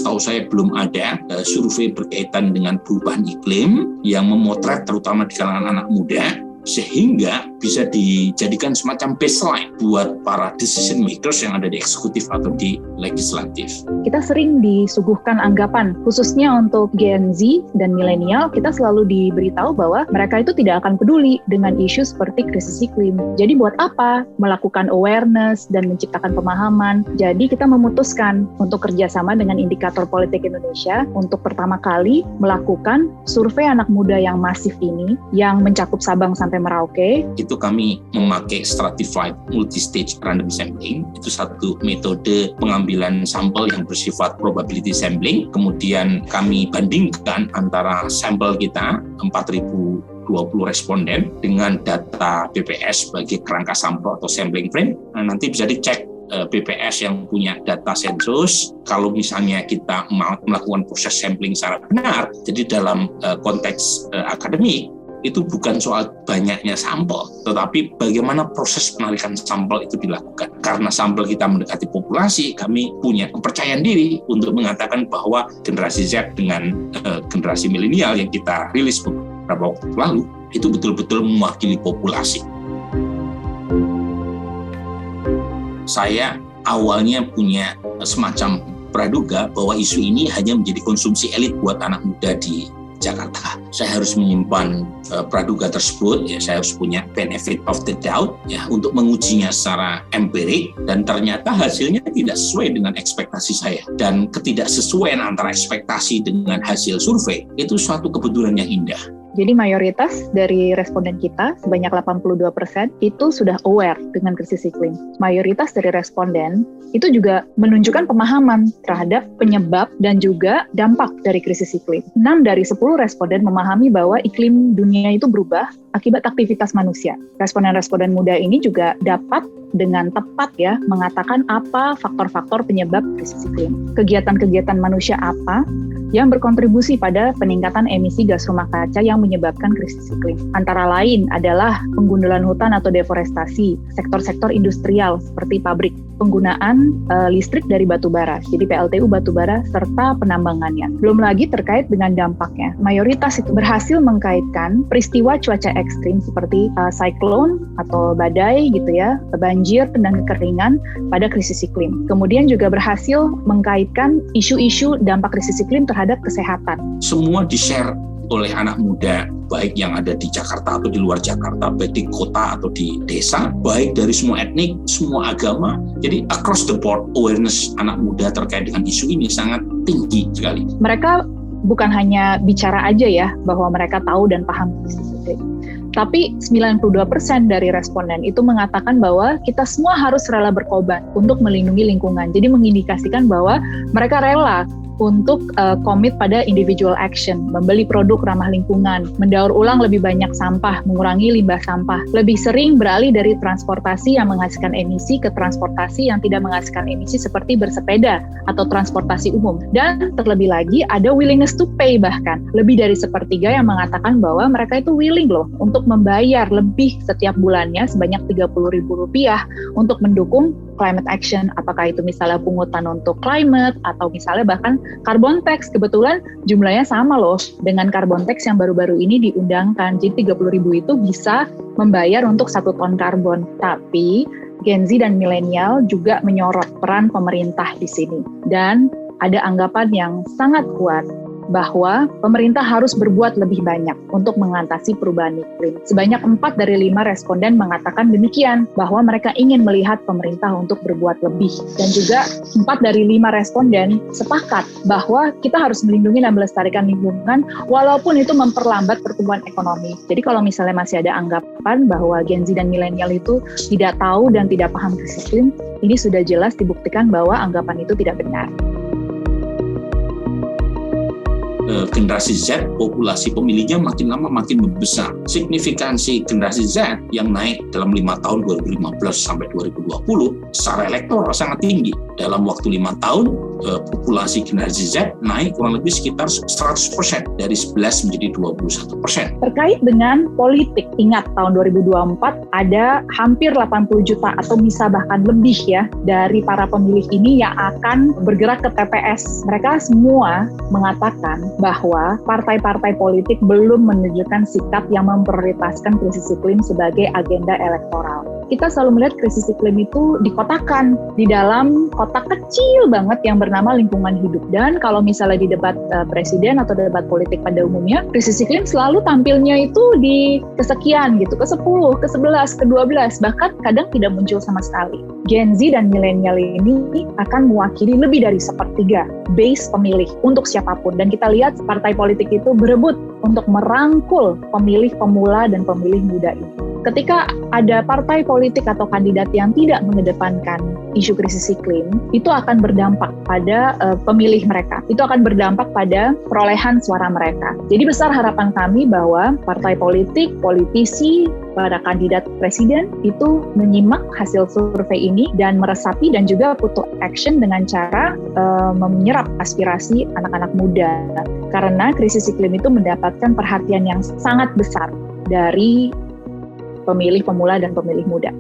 setahu saya belum ada survei berkaitan dengan perubahan iklim yang memotret terutama di kalangan anak muda, sehingga bisa dijadikan semacam baseline buat para decision makers yang ada di eksekutif atau di legislatif. Kita sering disuguhkan anggapan, khususnya untuk Gen Z dan milenial, kita selalu diberitahu bahwa mereka itu tidak akan peduli dengan isu seperti krisis iklim. Jadi buat apa melakukan awareness dan menciptakan pemahaman? Jadi kita memutuskan untuk kerjasama dengan Indikator Politik Indonesia untuk pertama kali melakukan survei anak muda yang masif ini, yang mencakup Sabang sampai Merauke. Itu kami memakai stratified multi-stage random sampling. Itu satu metode pengambilan sampel yang bersifat probability sampling. Kemudian kami bandingkan antara sampel kita 4.020 responden dengan data BPS sebagai kerangka sampel atau sampling frame. Nah, nanti bisa dicek BPS yang punya data sensus, kalau misalnya kita mau melakukan proses sampling secara benar, jadi dalam konteks akademik, itu bukan soal banyaknya sampel, tetapi bagaimana proses penarikan sampel itu dilakukan. Karena sampel kita mendekati populasi, kami punya kepercayaan diri untuk mengatakan bahwa generasi Z dengan generasi milenial yang kita rilis beberapa waktu lalu, itu betul-betul mewakili populasi. Saya awalnya punya semacam praduga bahwa isu ini hanya menjadi konsumsi elit buat anak muda di Jakarta. Saya harus menyimpan praduga tersebut, ya saya harus punya benefit of the doubt ya untuk mengujinya secara empirik, dan ternyata hasilnya tidak sesuai dengan ekspektasi saya. Dan ketidaksesuaian antara ekspektasi dengan hasil survei itu suatu kebetulan yang indah. Jadi mayoritas dari responden kita, sebanyak 82%, itu sudah aware dengan krisis iklim. Mayoritas dari responden itu juga menunjukkan pemahaman terhadap penyebab dan juga dampak dari krisis iklim. 6 dari 10 responden memahami bahwa iklim dunia itu berubah akibat aktivitas manusia. Responden-responden muda ini juga dapat dengan tepat ya mengatakan apa faktor-faktor penyebab krisis iklim. Kegiatan-kegiatan manusia apa yang berkontribusi pada peningkatan emisi gas rumah kaca yang menyebabkan krisis iklim. Antara lain adalah penggundulan hutan atau deforestasi, sektor-sektor industrial seperti pabrik, penggunaan listrik dari batu bara, jadi PLTU batu bara, serta penambangannya. Belum lagi terkait dengan dampaknya. Mayoritas itu berhasil mengkaitkan peristiwa cuaca ekstrim seperti siklon atau badai gitu ya, banjir dan kekeringan pada krisis iklim. Kemudian juga berhasil mengkaitkan isu-isu dampak krisis iklim terhadap kesehatan. Semua di-share oleh anak muda, baik yang ada di Jakarta atau di luar Jakarta, baik di kota atau di desa, baik dari semua etnik, semua agama. Jadi across the board awareness anak muda terkait dengan isu ini sangat tinggi sekali. Mereka bukan hanya bicara aja ya bahwa mereka tahu dan paham krisis iklim. Tapi 92% dari responden itu mengatakan bahwa kita semua harus rela berkorban untuk melindungi lingkungan. Jadi mengindikasikan bahwa mereka rela untuk komit pada individual action, membeli produk ramah lingkungan, mendaur ulang lebih banyak sampah, mengurangi limbah sampah, lebih sering beralih dari transportasi yang menghasilkan emisi ke transportasi yang tidak menghasilkan emisi seperti bersepeda atau transportasi umum. Dan terlebih lagi ada willingness to pay, bahkan lebih dari sepertiga yang mengatakan bahwa mereka itu willing loh untuk membayar lebih setiap bulannya sebanyak Rp30.000 untuk mendukung climate action, apakah itu misalnya pungutan untuk climate atau misalnya bahkan carbon tax. Kebetulan jumlahnya sama loh dengan carbon tax yang baru-baru ini diundangkan. Jadi 30.000 itu bisa membayar untuk 1 ton karbon. Tapi Gen Z dan milenial juga menyorot peran pemerintah di sini. Dan ada anggapan yang sangat kuat bahwa pemerintah harus berbuat lebih banyak untuk mengatasi perubahan iklim. Sebanyak 4 dari 5 responden mengatakan demikian, bahwa mereka ingin melihat pemerintah untuk berbuat lebih. Dan juga 4 dari 5 responden sepakat bahwa kita harus melindungi dan melestarikan lingkungan walaupun itu memperlambat pertumbuhan ekonomi. Jadi kalau misalnya masih ada anggapan bahwa Gen Z dan milenial itu tidak tahu dan tidak paham krisis iklim, ini sudah jelas dibuktikan bahwa anggapan itu tidak benar. Generasi Z, populasi pemilihnya makin lama makin membesar. Signifikansi generasi Z yang naik dalam 5 tahun 2015 sampai 2020 secara elektoral sangat tinggi. Dalam waktu 5 tahun, populasi generasi Z naik kurang lebih sekitar 100%, dari 11 menjadi 21%. Terkait dengan politik, ingat tahun 2024 ada hampir 80 juta atau bisa bahkan lebih ya dari para pemilih ini yang akan bergerak ke TPS. Mereka semua mengatakan bahwa partai-partai politik belum menunjukkan sikap yang memprioritaskan krisis iklim sebagai agenda elektoral. Kita selalu melihat krisis iklim itu dikotakan di dalam kotak kecil banget yang bernama lingkungan hidup. Dan kalau misalnya di debat presiden atau debat politik pada umumnya, krisis iklim selalu tampilnya itu di kesekian gitu, ke-10, ke-11, ke-12, bahkan kadang tidak muncul sama sekali. Gen Z dan milenial ini akan mewakili lebih dari 1/3 base pemilih untuk siapapun. Dan kita lihat partai politik itu berebut untuk merangkul pemilih pemula dan pemilih muda ini. Ketika ada partai politik atau kandidat yang tidak mengedepankan isu krisis iklim, itu akan berdampak pada pemilih mereka. Itu akan berdampak pada perolehan suara mereka. Jadi besar harapan kami bahwa partai politik, politisi, para kandidat presiden itu menyimak hasil survei ini dan meresapi dan juga butuh action dengan cara menyerap aspirasi anak-anak muda. Karena krisis iklim itu mendapatkan perhatian yang sangat besar dari pemilih pemula dan pemilih muda.